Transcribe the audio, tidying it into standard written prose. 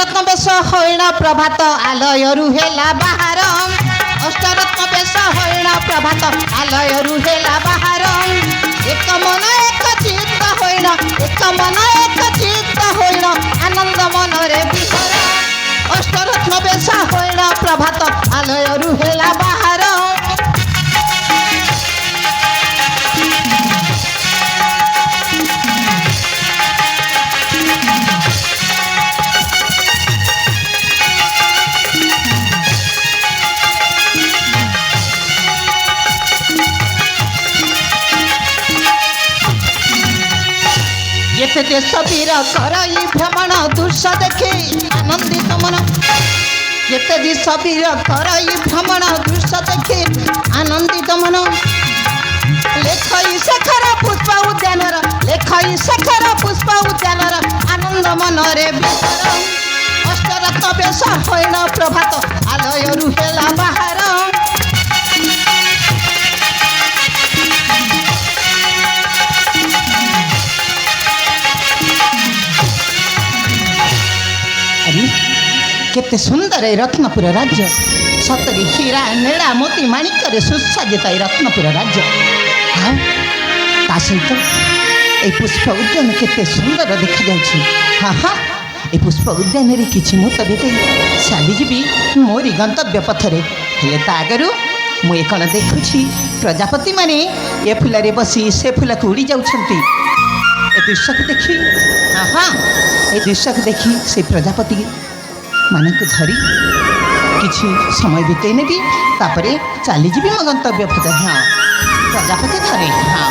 अष्टरत्न बेश हरिण प्रभात आलयरु हेला बाहर अष्टरत्न बेश हरिण प्रभात आलयरु हेला बाहर एक मन एक चित्त हरिण एक मन एक चित्त हरिण आनंद मन रे विहर अष्टरत्न बेश हरिण प्रभात आलयरु हेला बाहर जेते देश वीर करई भ्रमण दृश्य देखे आनंदित मन जेते देश वीर करई भ्रमण दृश्य देखे आनंदित मन लेखई शेखर पुष्प उद्यान लेखई शेखर पुष्प उद्यान आनंद मन रे विहर अष्टरत्न बेश हरिण प्रभात आलयरु हेला बाहर केते सुंदर है रत्नपुर राज्य सतरी हीरा नेड़ा मोती माणिक सुसज्जित है रत्नपुर राज्य हाँ ता सहित ये पुष्प उद्यान केते सुंदर देखा जाउछि हाँ हाँ ये पुष्प उद्यान रे किछि मुहूर्त बीते चलीजी मोरी गंतव्य पथरे हेले ता आगरु मुझे कौन देखुछि प्रजापति माने ये फूल रे बसी से फूल को उड़ी जाउछंती ए दृश्य को देखी हाँ हाँ ये दृश्य को देखी से प्रजापति मानक धरी किछि समय बिते नेबी तापरे चलीजी मो गंतव्य पथ हाँ प्रजापति धरे हाँ